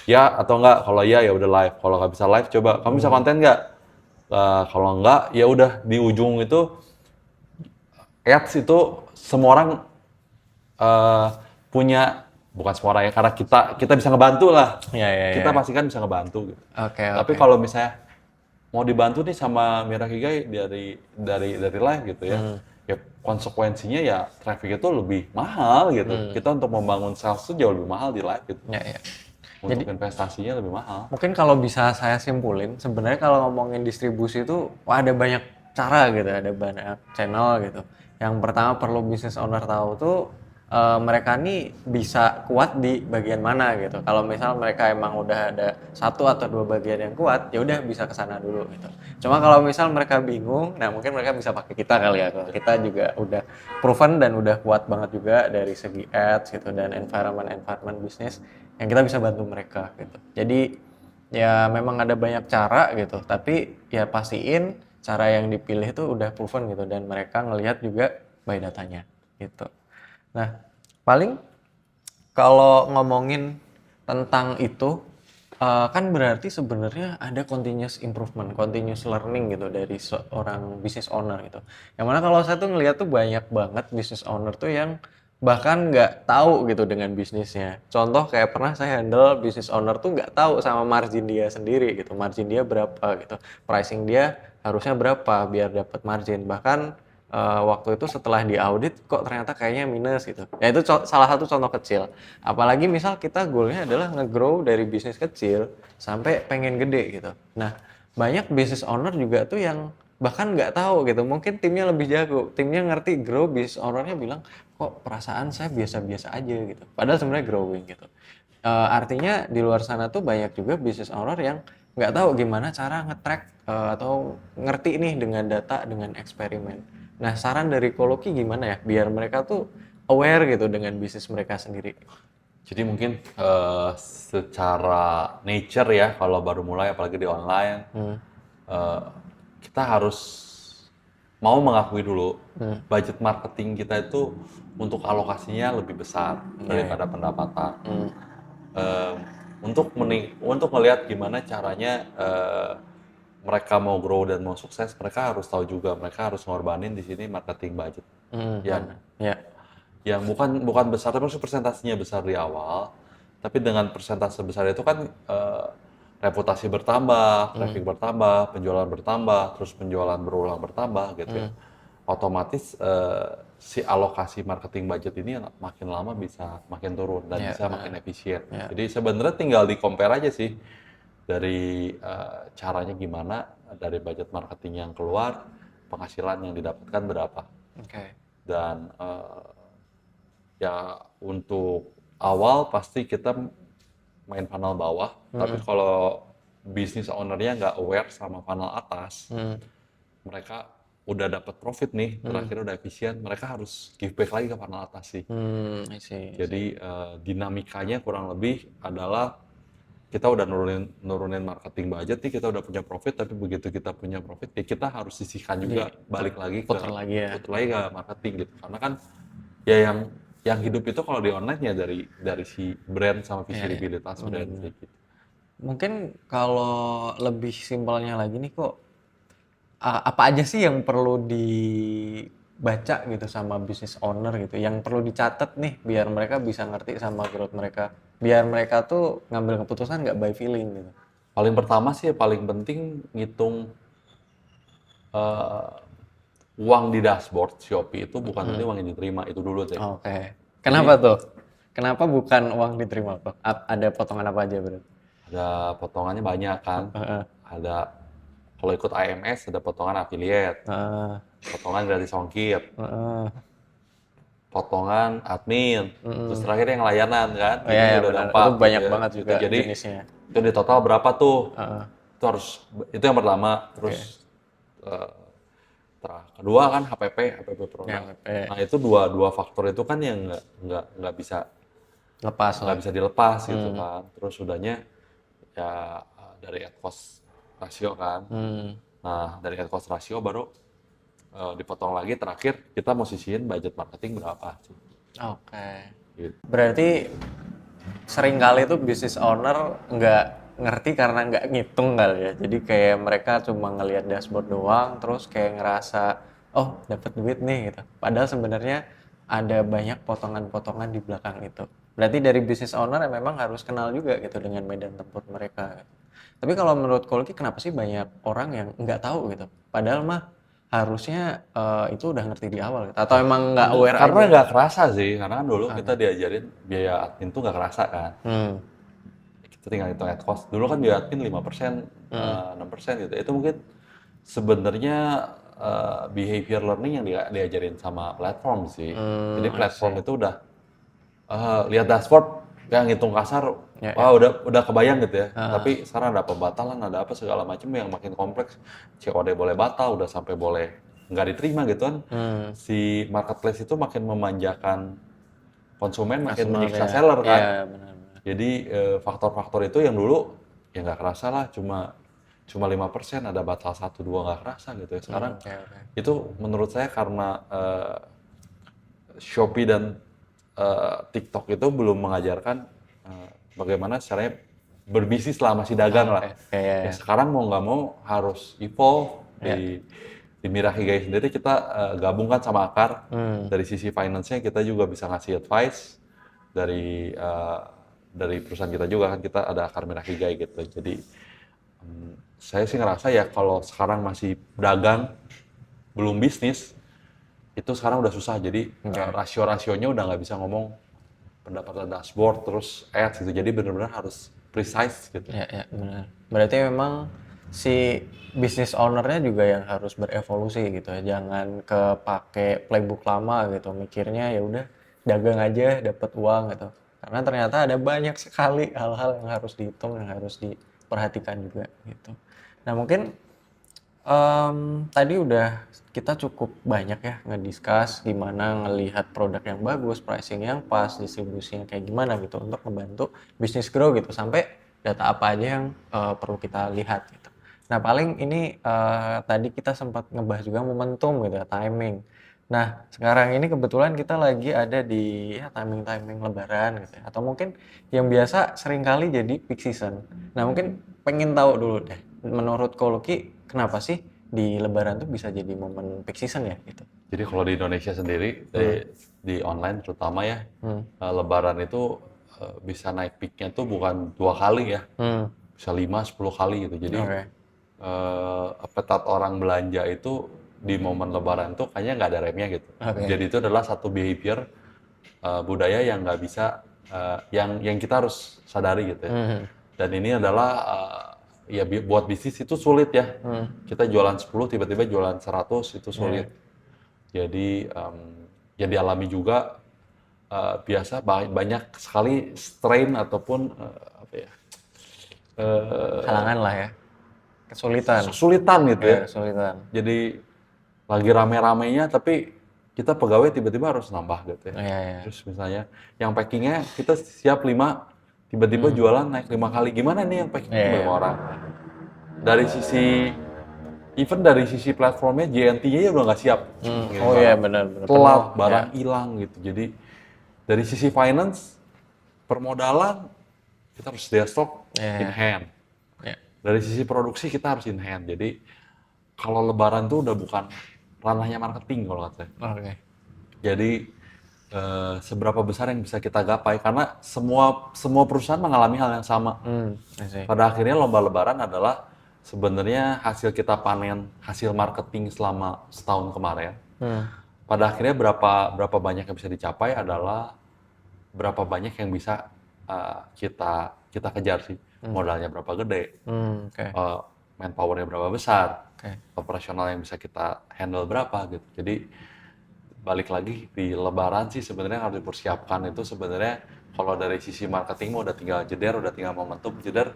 Ya atau nggak? Kalau iya ya udah live. Kalau nggak bisa live coba. Kamu bisa konten nggak? Kalau nggak ya udah di ujung itu ads itu semua orang punya, bukan semua orang ya, karena kita bisa ngebantu lah. Iya. Kita pasti kan bisa ngebantu gitu. Oke. Tapi kalau misalnya mau dibantu nih sama Mirakigai dari live gitu ya, ya konsekuensinya ya traffic itu lebih mahal gitu. Kita untuk membangun sales itu jauh lebih mahal di live gitu. Iya. Untuk investasinya lebih mahal. Mungkin kalau bisa saya simpulin, sebenarnya kalau ngomongin distribusi itu ada banyak cara gitu, ada banyak channel gitu. Yang pertama perlu business owner tahu tuh mereka nih bisa kuat di bagian mana gitu. Kalau misal mereka emang udah ada satu atau dua bagian yang kuat, ya udah bisa ke sana dulu gitu. Cuma kalau misal mereka bingung, nah mungkin mereka bisa pakai kita kali ya. Kalau kita juga udah proven dan udah kuat banget juga dari segi ads gitu dan environment bisnis yang kita bisa bantu mereka gitu. Jadi ya memang ada banyak cara gitu, tapi ya pastiin cara yang dipilih itu udah proven gitu dan mereka ngelihat juga by datanya gitu. Nah, paling kalau ngomongin tentang itu kan berarti sebenarnya ada continuous improvement, continuous learning gitu dari seorang business owner gitu. Yang mana kalau saya tuh ngelihat tuh banyak banget business owner tuh yang bahkan nggak tahu gitu dengan bisnisnya. Contoh kayak pernah saya handle business owner tuh nggak tahu sama margin dia sendiri gitu, margin dia berapa gitu, pricing dia harusnya berapa biar dapat margin. Bahkan waktu itu setelah diaudit kok ternyata kayaknya minus gitu. Ya itu salah satu contoh kecil. Apalagi misal kita goalnya adalah nge-grow dari bisnis kecil sampai pengen gede gitu. Nah banyak business owner juga tuh yang bahkan nggak tahu gitu. Mungkin timnya lebih jago. Timnya ngerti grow, business ownernya bilang kok perasaan saya biasa-biasa aja gitu. Padahal sebenarnya growing gitu. Artinya di luar sana tuh banyak juga business owner yang nggak tahu gimana cara nge-track atau ngerti nih dengan data, dengan eksperimen. Nah, saran dari Koloki gimana ya biar mereka tuh aware gitu dengan bisnis mereka sendiri? Jadi mungkin secara nature ya, kalau baru mulai apalagi di online, eh, kita harus mau mengakui dulu budget marketing kita itu untuk alokasinya lebih besar daripada pendapatan. Eh, untuk melihat gimana caranya mereka mau grow dan mau sukses, mereka harus tahu juga mereka harus ngorbanin di sini marketing budget yang Benar. Ya. yang bukan bukan besar, tapi maksudnya persentasinya besar di awal. Tapi dengan persentase besar itu kan reputasi bertambah, traffic bertambah, penjualan bertambah, terus penjualan berulang bertambah gitu ya. Otomatis si alokasi marketing budget ini makin lama bisa makin turun dan Ya, bisa makin efisien. Ya. Jadi sebenarnya tinggal di compare aja sih dari caranya gimana, dari budget marketing yang keluar, penghasilan yang didapatkan berapa. Oke. Dan ya untuk awal pasti kita main funnel bawah, tapi kalau bisnis ownernya nggak aware sama funnel atas, mereka udah dapat profit nih, terakhir udah efisien, mereka harus give back lagi ke funnel atas sih. I see. Jadi dinamikanya kurang lebih adalah kita udah nurunin marketing budget nih, kita udah punya profit, tapi begitu kita punya profit, ya kita harus sisihkan juga balik lagi ke puter lagi ya. puter lagi ke marketing gitu. Karena kan ya yang hidup itu kalau di online ya dari si brand sama visibilitas brand kayak gitu. Mungkin kalau lebih simpelnya lagi nih kok, apa aja sih yang perlu dibaca gitu sama business owner gitu, yang perlu dicatat nih biar mereka bisa ngerti sama growth mereka, biar mereka tuh ngambil keputusan nggak by feeling gitu. Paling pertama sih paling penting ngitung uang di dashboard Shopee itu bukan nanti uang yang diterima itu dulu deh. Oke. Kenapa tuh? Kenapa bukan uang diterima tuh? Ada potongan apa aja berarti? Ada potongannya banyak kan. Ada kalau ikut AMS ada potongan affiliate, potongan gratis ongkir, potongan admin, terus terakhir yang layanan kan. Oh iya, Ini udah benar. ada 4 Itu banyak gitu ya. banget juga Jadi jenisnya. itu di total berapa tuh? Itu yang pertama. Terus kedua kan HPP produk. HPP. Nah itu dua faktor itu kan yang nggak bisa Lepas lah. dilepas gitu kan. Terus sudahnya ya dari ad cost ratio kan. Nah dari ad cost ratio baru dipotong lagi terakhir kita mau sisihin budget marketing berapa sih. Oke. Gitu. Berarti seringkali tuh business owner nggak ngerti karena nggak ngitung kali ya. Jadi kayak mereka cuma ngelihat dashboard doang, terus kayak ngerasa, oh dapat duit nih gitu. Padahal sebenarnya ada banyak potongan-potongan di belakang itu. Berarti dari business owner yang memang harus kenal juga gitu dengan medan tempur mereka. Tapi kalau menurut Kolki, kenapa sih banyak orang yang nggak tahu gitu? Padahal mah harusnya itu udah ngerti di awal gitu. Atau emang nggak aware Karena aja? nggak kerasa sih, karena kan dulu kita diajarin biaya admin tuh nggak kerasa kan. Kita tinggal hitung ad cost. Dulu kan biaya admin 5%, 6% gitu. Itu mungkin sebenarnya behavior learning yang diajarin sama platform sih. Jadi platform itu udah lihat dashboard yang ngitung kasar, wah udah kebayang gitu ya. Tapi sekarang ada pembatalan, ada apa segala macam yang makin kompleks. COD boleh batal, udah sampai boleh nggak diterima gitu kan. Si marketplace itu makin memanjakan konsumen, makin menyiksa seller kan. Iya, benar. Jadi faktor-faktor itu yang dulu ya nggak kerasa lah, cuma 5%, ada batal 1-2 nggak kerasa gitu ya. Sekarang itu menurut saya karena Shopee dan TikTok itu belum mengajarkan bagaimana caranya berbisnis lah, masih dagang lah. Ya sekarang mau nggak mau harus evolve. Di Mirahigai sendiri kita gabungkan sama Akar. Dari sisi finance-nya kita juga bisa ngasih advice dari perusahaan kita juga kan, kita ada Akar Mirahigai gitu. Jadi saya sih ngerasa ya kalau sekarang masih dagang belum bisnis itu sekarang udah susah. Jadi rasio-rasionya udah nggak bisa ngomong pendapatan dashboard terus ads gitu. Jadi benar-benar harus precise gitu. Ya, benar. Berarti memang si business owner-nya juga yang harus berevolusi gitu ya. Jangan kepake playbook lama gitu. Mikirnya ya udah dagang aja dapat uang gitu. Karena ternyata ada banyak sekali hal-hal yang harus dihitung, yang harus diperhatikan juga gitu. Nah, mungkin Tadi udah kita cukup banyak ya ngediscuss gimana ngelihat produk yang bagus, pricing yang pas, distribusinya kayak gimana gitu untuk membantu bisnis grow gitu sampai data apa aja yang perlu kita lihat gitu. Nah paling ini tadi kita sempat ngebahas juga momentum gitu ya, timing. Nah sekarang ini kebetulan kita lagi ada di ya, timing-timing lebaran gitu ya. Atau mungkin yang biasa seringkali jadi peak season. Nah mungkin pengen tahu dulu deh, menurut Ko Lucky kenapa sih di lebaran tuh bisa jadi momen peak season ya gitu? Jadi kalau di Indonesia sendiri, di online terutama ya, Hmm. Lebaran itu bisa naik peaknya tuh bukan 2 kali ya, Hmm. bisa 5-10 kali gitu. Jadi Oke. appetite orang belanja itu di momen Lebaran tuh kayaknya nggak ada remnya gitu. Oke. Jadi itu adalah satu behavior budaya yang nggak bisa, yang kita harus sadari gitu ya. Hmm. Dan ini adalah ya buat bisnis itu sulit ya. Kita jualan 10 tiba-tiba jualan 100 itu sulit. Jadi ya dialami juga biasa banyak sekali strain ataupun apa ya, Halangan lah ya. Kesulitan. kesulitan gitu ya. Ya, kesulitan. Jadi lagi rame-ramenya tapi kita pegawai tiba-tiba harus nambah gitu ya. Iya, iya. Terus misalnya yang packingnya kita siap 5, tiba-tiba jualan naik 5 kali. Gimana nih yang packing Iya, iya. berapa orang? Dari sisi even dari sisi platformnya JNT-nya udah nggak siap. Ngirim Oh iya barang. benar-benar. Telat, Penuh, barang ya. hilang gitu. Jadi dari sisi finance, permodalan kita harus sedia stok Iya, in iya. hand. Ya. Dari sisi produksi kita harus in hand. Jadi kalau lebaran tuh udah bukan ranahnya marketing kalau kata saya. Oke. Jadi seberapa besar yang bisa kita gapai karena semua perusahaan mengalami hal yang sama. I see. Pada akhirnya lomba lebaran adalah sebenarnya hasil kita panen hasil marketing selama setahun kemarin. Pada akhirnya berapa banyak yang bisa dicapai adalah berapa banyak yang bisa kita kejar sih. Modalnya berapa gede, Oke. manpower-nya berapa besar, Oke. operasional yang bisa kita handle berapa gitu. Jadi balik lagi di lebaran sih sebenarnya harus dipersiapkan itu sebenarnya kalau dari sisi marketing mah udah tinggal jeder, udah tinggal momentum jeder.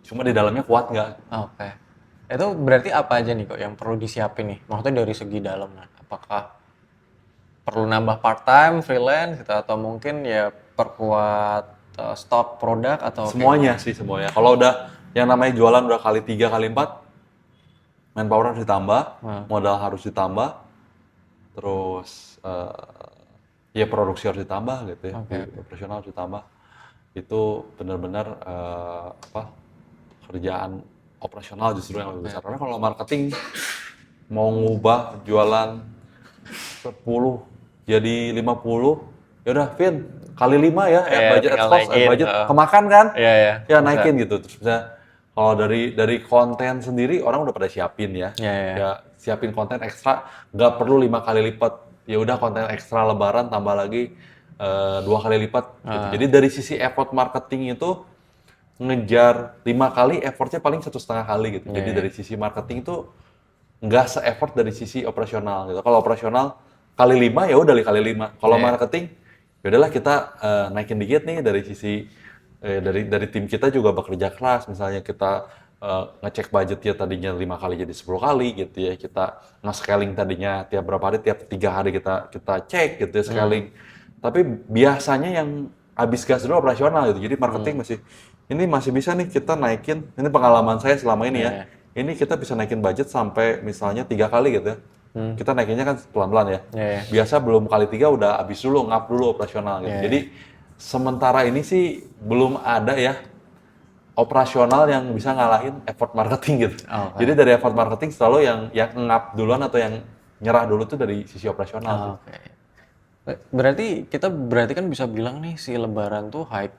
Cuma di dalamnya kuat nggak? Oke. Itu berarti apa aja nih kok yang perlu disiapin nih? Maksudnya dari segi dalam, nah, apakah perlu nambah part time, freelance gitu atau mungkin ya perkuat stok produk atau Semuanya sih semuanya. Kalau udah yang namanya jualan udah kali 3 kali 4, manpower harus ditambah, modal harus ditambah, terus ya produksi harus ditambah gitu ya, operasional harus ditambah. Itu benar-benar kerjaan operasional justru yang lebih besar. Karena kalau marketing mau ngubah jualan 10 jadi 50, ya udah Vin kali 5 ya, budget tinggal cost, naikin, budget kemakan kan? Iya, iya. Ya naikin gitu. Terus misalnya kalau dari konten sendiri orang udah pada siapin ya. Iya, iya. Ya siapin konten ekstra, nggak perlu 5 kali lipat. Ya udah konten ekstra lebaran tambah lagi 2 kali lipat. Gitu. Jadi dari sisi effort marketing itu ngejar 5 kali, effortnya paling 1,5 kali gitu. Jadi dari sisi marketing itu nggak se-effort dari sisi operasional gitu. Kalau operasional kali 5 ya udah kali 5. Kalau marketing ya udahlah kita naikin dikit nih dari sisi dari tim kita juga bekerja keras. Misalnya kita ngecek budgetnya tadinya 5 kali jadi 10 kali gitu ya. Kita nge-scaling tadinya tiap berapa hari, tiap 3 hari kita cek gitu ya scaling. Tapi biasanya yang habis gas dulu operasional gitu. Jadi marketing masih bisa nih kita naikin. Ini pengalaman saya selama ini ya. Ini kita bisa naikin budget sampai misalnya 3 kali gitu ya. Kita naikinnya kan pelan-pelan ya. Biasa belum kali 3 udah habis dulu, ngap dulu operasional gitu. Jadi sementara ini sih belum ada ya operasional yang bisa ngalahin effort marketing gitu. Jadi dari effort marketing selalu yang ngap duluan atau yang nyerah dulu tuh dari sisi operasional sih. Oke. Berarti kan bisa bilang nih si Lebaran tuh high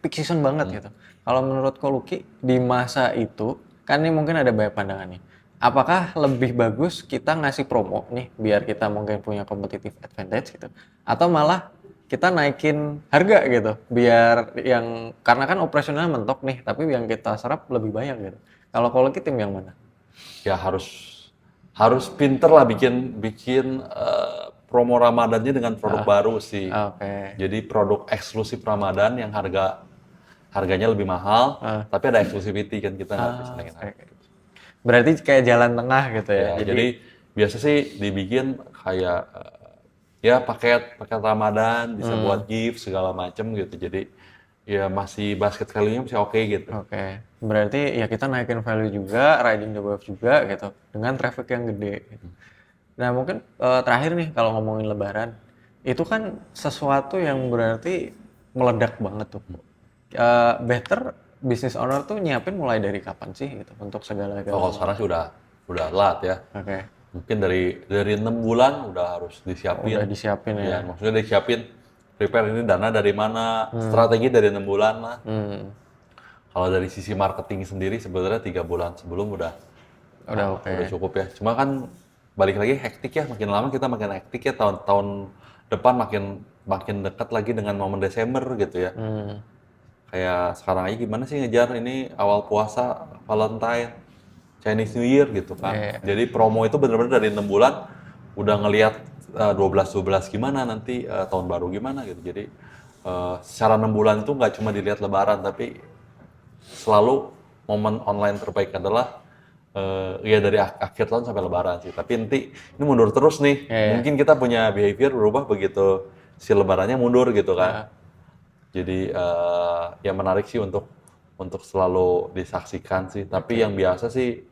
peak season banget gitu. Kalau menurut Ko Lucky di masa itu kan ini mungkin ada banyak pandangan nih. Apakah lebih bagus kita ngasih promo nih biar kita mungkin punya competitive advantage gitu, atau malah kita naikin harga gitu biar yang karena kan operasionalnya mentok nih tapi yang kita serap lebih banyak gitu. Kalau Ko Lucky tim yang mana? Ya harus pinter lah bikin promo Ramadannya dengan produk baru sih. Oke. Jadi produk eksklusif Ramadan yang harganya lebih mahal, tapi ada exclusivity kan kita nggak bisa naikin harga. Berarti kayak jalan tengah gitu ya. Ya, jadi biasa sih dibikin kayak ya paket Ramadan bisa buat gift segala macem gitu. Jadi ya masih basket value-nya masih oke gitu. Oke, berarti ya kita naikin value juga, riding the wave juga gitu, dengan traffic yang gede. Gitu. Nah mungkin terakhir nih kalau ngomongin Lebaran, itu kan sesuatu yang berarti meledak banget tuh. Better business owner tuh nyiapin mulai dari kapan sih gitu untuk segala Kalau galanya? sekarang sih udah telat ya. Oke, Mungkin dari 6 bulan udah harus udah disiapin. disiapin ya. Ya, maksudnya disiapin prepare ini dana dari mana, strategi dari 6 bulan lah. Hmm, Kalau dari sisi marketing sendiri sebenarnya 3 bulan sebelum udah oke. udah cukup ya. Cuma kan balik lagi hektik ya, makin lama kita makin hektik ya, tahun depan makin dekat lagi dengan momen Desember gitu ya. Hmm, Kayak sekarang aja gimana sih ngejar ini awal puasa, Valentine, Chinese New Year gitu kan. iya. Jadi promo itu bener-bener dari 6 bulan udah ngelihat 12 gimana nanti tahun baru gimana gitu. Jadi secara 6 bulan itu nggak cuma dilihat Lebaran tapi selalu momen online terbaik adalah ya dari akhir tahun sampai Lebaran sih. Tapi nanti ini mundur terus nih. Iya, iya. Mungkin kita punya behavior berubah begitu si Lebarannya mundur gitu kan. Jadi ya menarik sih untuk selalu disaksikan sih. Tapi yang biasa sih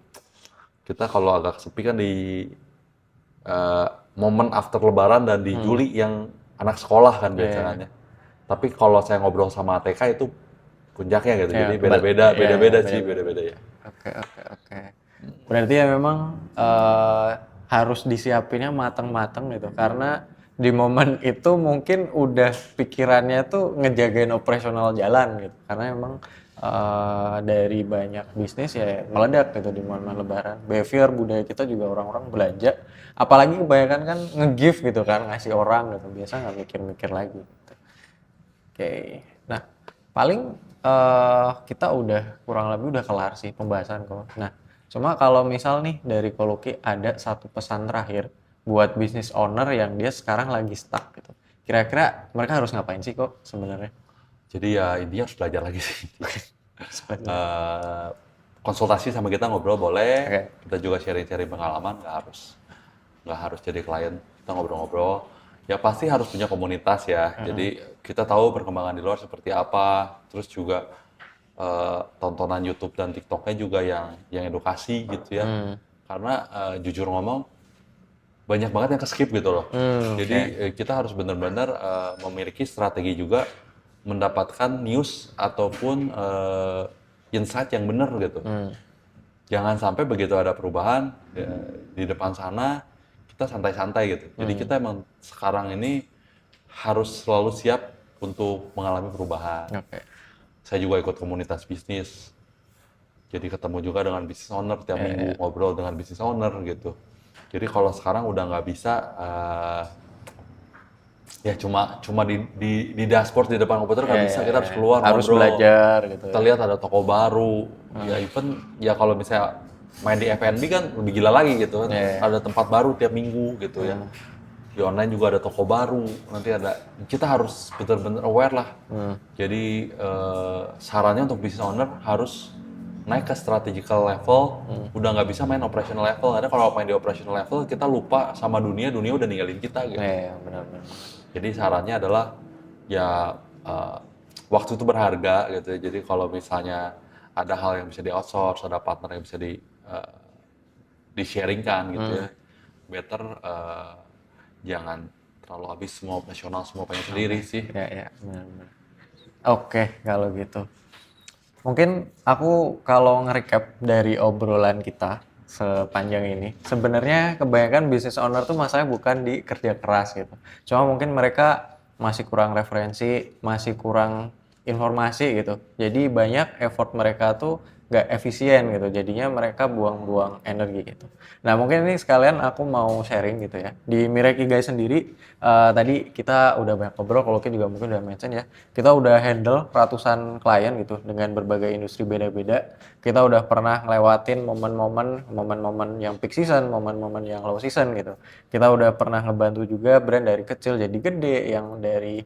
kita kalau agak sepi kan di momen after Lebaran dan di Juli yang anak sekolah kan biasanya. Tapi kalau saya ngobrol sama ATK itu puncaknya gitu. Iya, Jadi beda-beda, iya, beda-beda iya, sih, beda-beda ya. Oke, oke, oke. Berarti ya memang harus disiapinnya mateng-mateng gitu, karena di momen itu mungkin udah pikirannya tuh ngejagain operasional jalan gitu, karena emang dari banyak bisnis ya meledak gitu di momen Lebaran. Behavior budaya kita juga orang-orang belanja, apalagi kebanyakan kan nge-gift gitu kan, ngasih orang gitu, biasa nggak mikir-mikir lagi. Gitu. Oke, nah paling kita udah kurang lebih udah kelar sih pembahasan kok. Nah, cuma kalau misal nih dari Koloki ada satu pesan terakhir buat business owner yang dia sekarang lagi stuck gitu. Kira-kira mereka harus ngapain sih kok sebenarnya? Jadi ya intinya harus belajar lagi sih. Seperti Konsultasi sama kita ngobrol boleh. Oke. Kita juga sharing-sharing pengalaman, nggak harus jadi klien. Kita ngobrol-ngobrol. Ya pasti harus punya komunitas ya. Jadi kita tahu perkembangan di luar seperti apa. Terus juga tontonan YouTube dan TikToknya juga yang edukasi gitu ya. Karena jujur ngomong banyak banget yang ke-skip gitu loh. Jadi kita harus benar-benar memiliki strategi juga mendapatkan news ataupun insight yang benar gitu. Jangan sampai begitu ada perubahan ya, di depan sana kita santai-santai gitu. Jadi kita emang sekarang ini harus selalu siap untuk mengalami perubahan. Oke. Saya juga ikut komunitas bisnis. Jadi ketemu juga dengan business owner tiap minggu ngobrol dengan business owner gitu. Jadi kalau sekarang udah nggak bisa ya cuma di dashboard di depan komputer nggak bisa, kita harus keluar Harus ngobrol. belajar gitu. Kita lihat ada toko baru. Ya even ya kalau misalnya main di F&B kan lebih gila lagi gitu kan. Ada tempat baru tiap minggu gitu ya. Di online juga ada toko baru. Nanti kita harus benar-benar aware lah. Jadi sarannya untuk business owner harus naik ke strategical level, udah nggak bisa main operational level. Karena kalau main di operational level kita lupa sama dunia udah ninggalin kita gitu. Iya, benar-benar. Jadi sarannya adalah ya waktu itu berharga gitu ya. Jadi kalau misalnya ada hal yang bisa di outsource, ada partner yang bisa di-sharingkan gitu ya. Better jangan terlalu habis semua operasional, semua pengen sendiri sih. Iya, benar-benar. Oke, kalau gitu. Mungkin aku kalau nge-recap dari obrolan kita sepanjang ini, sebenarnya kebanyakan business owner tuh masalahnya bukan di kerja keras gitu. Cuma mungkin mereka masih kurang referensi, masih kurang informasi gitu. Jadi banyak effort mereka tuh nggak efisien gitu. Jadinya mereka buang-buang energi gitu. Nah mungkin ini sekalian aku mau sharing gitu ya. Di Mireki Guys sendiri, tadi kita udah banyak ngobrol, kalau kita juga mungkin udah mention ya. Kita udah handle ratusan klien gitu dengan berbagai industri beda-beda. Kita udah pernah ngelewatin momen-momen yang peak season, momen-momen yang low season gitu. Kita udah pernah ngebantu juga brand dari kecil jadi gede, yang dari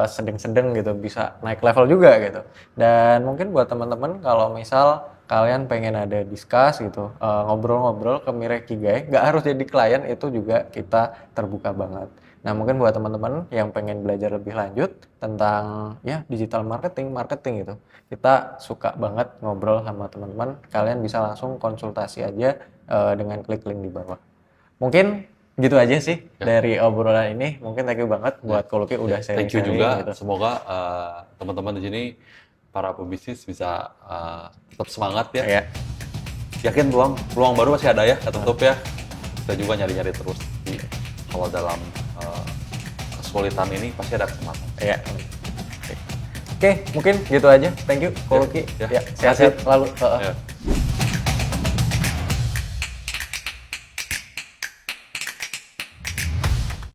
sedang-sedang gitu bisa naik level juga gitu. Dan mungkin buat teman-teman kalau misal kalian pengen ada discuss gitu, ngobrol-ngobrol ke Mire Kigai, nggak harus jadi klien, itu juga kita terbuka banget. Nah, mungkin buat teman-teman yang pengen belajar lebih lanjut tentang ya digital marketing gitu, kita suka banget ngobrol sama teman-teman. Kalian bisa langsung konsultasi aja dengan klik link di bawah. Mungkin gitu aja sih dari obrolan ini. Mungkin thank you banget buat Koloki udah Thank you sharing-sharing juga. gitu. Semoga teman-teman di sini para pebisnis bisa tetap semangat ya. Ya, Yakin peluang baru masih ada ya, nggak tutup ya. Kita juga nyari-nyari terus. Kalau dalam kesulitan ini pasti ada kesempatan. ya. Oke, mungkin gitu aja. Thank you Koloki. Ya, Ya, sehat-sehat selalu. Ya.